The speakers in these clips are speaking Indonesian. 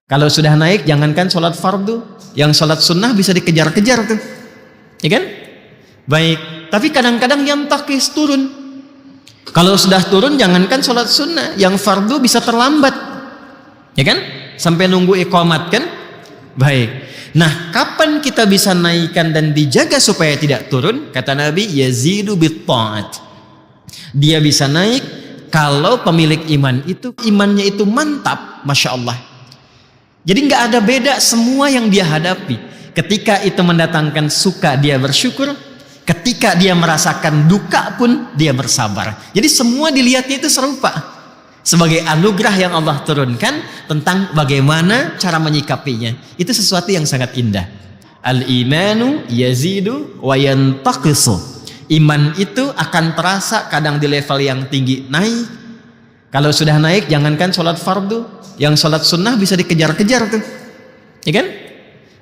Kalau sudah naik, jangankan sholat fardu, yang sholat sunnah bisa dikejar-kejar tuh, ya kan? Baik, tapi kadang-kadang yang takis turun. Kalau sudah turun, jangankan sholat sunnah, yang fardu bisa terlambat, ya kan? Sampai nunggu iqamat kan? Baik. Nah, kapan kita bisa naikkan dan dijaga supaya tidak turun? Kata Nabi, yazidu bit-ta'at. Dia bisa naik kalau pemilik iman itu imannya itu mantap, masya Allah. Jadi nggak ada beda semua yang dia hadapi. Ketika itu mendatangkan suka, dia bersyukur. Ketika dia merasakan duka pun dia bersabar. Jadi semua dilihatnya itu serupa. Sebagai anugerah yang Allah turunkan tentang bagaimana cara menyikapinya. Itu sesuatu yang sangat indah. Al-imanu yazidu wa yantaqisu. Iman itu akan terasa kadang di level yang tinggi naik. Kalau sudah naik, jangankan sholat fardu, yang sholat sunnah bisa dikejar-kejar tuh, ya kan?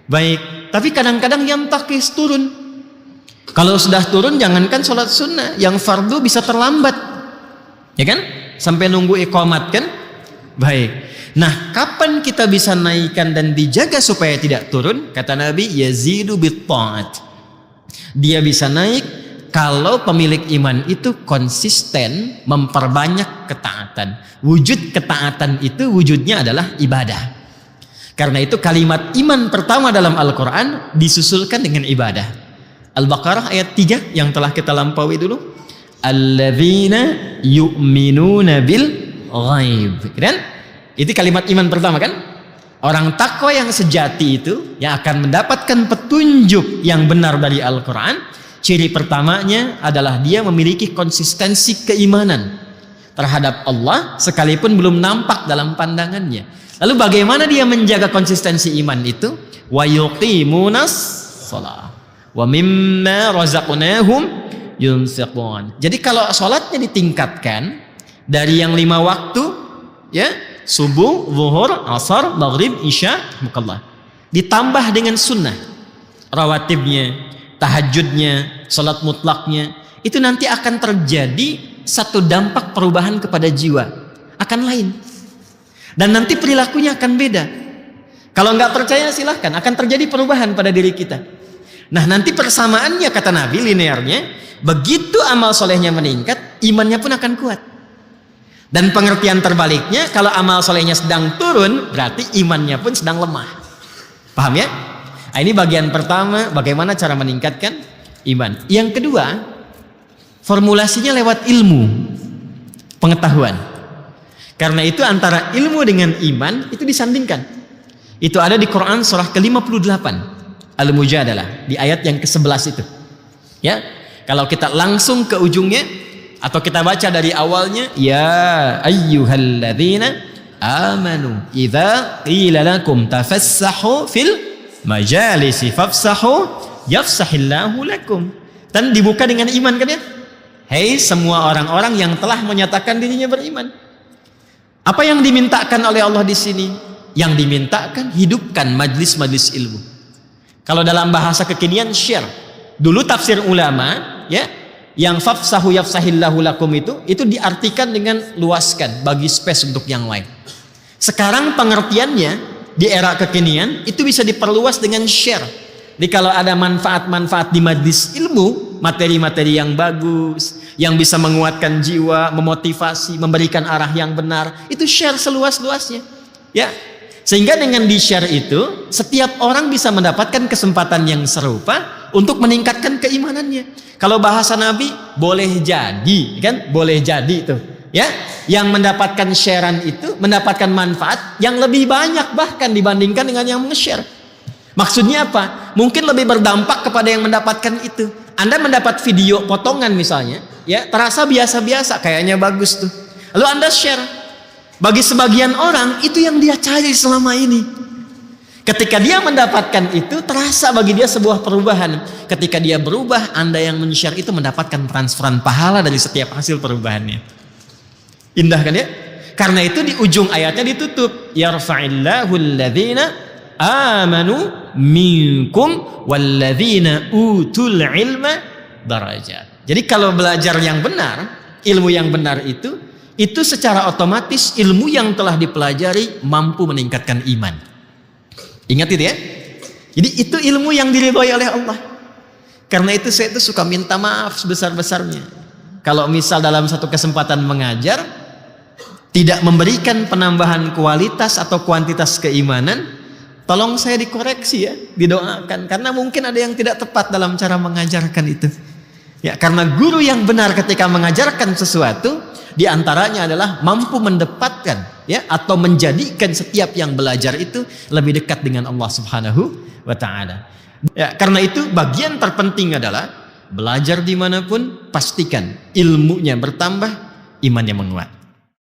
Baik, tapi kadang-kadang yang takis turun. Kalau sudah turun, jangankan sholat sunnah, yang fardu bisa terlambat, ya kan? Sampai nunggu iqamat kan? Baik. Nah, kapan kita bisa naikkan dan dijaga supaya tidak turun? Kata Nabi, yazidu bit-ta'at. Dia bisa naik kalau pemilik iman itu konsisten memperbanyak ketaatan. Wujud ketaatan itu wujudnya adalah ibadah. Karena itu kalimat iman pertama dalam Al-Quran disusulkan dengan ibadah. Al-Baqarah ayat 3 yang telah kita lampaui dulu. Alladzina yu'minuna bil ghaib. Kan? Itu kalimat iman pertama kan? Orang takwa yang sejati itu yang akan mendapatkan petunjuk yang benar dari Al-Quran. Ciri pertamanya adalah dia memiliki konsistensi keimanan terhadap Allah sekalipun belum nampak dalam pandangannya. Lalu bagaimana dia menjaga konsistensi iman itu? Wa yuqimunas shalah wa mimma razaqnahum yunfiqun. Jadi kalau sholatnya ditingkatkan dari yang 5 waktu, ya, subuh, zuhur, asar, maghrib, isya, mukallah, ditambah dengan sunnah rawatibnya, tahajudnya, sholat mutlaknya, itu nanti akan terjadi satu dampak perubahan kepada jiwa, akan lain, dan nanti perilakunya akan beda. Kalau nggak percaya silahkan, akan terjadi perubahan pada diri kita. Nah, nanti persamaannya kata Nabi linearnya, begitu amal solehnya meningkat, imannya pun akan kuat. Dan pengertian terbaliknya, kalau amal solehnya sedang turun, berarti imannya pun sedang lemah. Paham ya? Nah, ini bagian pertama, bagaimana cara meningkatkan iman. Yang kedua, formulasinya lewat ilmu, pengetahuan. Karena itu antara ilmu dengan iman itu disandingkan. Itu ada di Quran surah ke-58 Al-Mujadalah di ayat yang ke-11 itu. Ya, kalau kita langsung ke ujungnya atau kita baca dari awalnya, ya ayyuhalladzina amanu idza qila lakum tafassahu fil majalisi fafsahu yafsahillahu lakum. Dan dibuka dengan iman kan ya? Hei semua orang-orang yang telah menyatakan dirinya beriman. Apa yang dimintakan oleh Allah di sini? Yang dimintakan hidupkan majlis-majlis ilmu. Kalau dalam bahasa kekinian share. Dulu tafsir ulama ya, yang fafsahu yafsahillahu lakum itu diartikan dengan luaskan, bagi space untuk yang lain. Sekarang pengertiannya di era kekinian itu bisa diperluas dengan share. Jadi kalau ada manfaat-manfaat di majlis ilmu, materi-materi yang bagus, yang bisa menguatkan jiwa, memotivasi, memberikan arah yang benar, itu share seluas-luasnya. Ya. Sehingga dengan di-share itu, setiap orang bisa mendapatkan kesempatan yang serupa untuk meningkatkan keimanannya. Kalau bahasa Nabi, boleh jadi, kan? Boleh jadi itu. Ya, yang mendapatkan sharean itu mendapatkan manfaat yang lebih banyak bahkan dibandingkan dengan yang nge-share. Maksudnya apa? Mungkin lebih berdampak kepada yang mendapatkan itu. Anda mendapat video potongan misalnya, ya, terasa biasa-biasa, kayaknya bagus tuh. Lalu Anda share. Bagi sebagian orang itu yang dia cari selama ini. Ketika dia mendapatkan itu, terasa bagi dia sebuah perubahan. Ketika dia berubah, Anda yang men-share itu mendapatkan transferan pahala dari setiap hasil perubahannya. Indah kan ya? Karena itu di ujung ayatnya ditutup, yarfa'illahu alladhina amanu minkum walladzina utul ilma darajat. Jadi kalau belajar yang benar, ilmu yang benar itu secara otomatis ilmu yang telah dipelajari mampu meningkatkan iman. Ingat itu ya. Jadi itu ilmu yang diridhoi oleh Allah. Karena itu saya itu suka minta maaf sebesar-besarnya. Kalau misal dalam satu kesempatan mengajar tidak memberikan penambahan kualitas atau kuantitas keimanan, tolong saya dikoreksi ya, didoakan. Karena mungkin ada yang tidak tepat dalam cara mengajarkan itu. Ya, karena guru yang benar ketika mengajarkan sesuatu, diantaranya adalah mampu mendapatkan ya atau menjadikan setiap yang belajar itu lebih dekat dengan Allah Subhanahu wa Ta'ala. Ya, karena itu bagian terpenting adalah belajar dimanapun pastikan ilmunya bertambah, imannya menguat.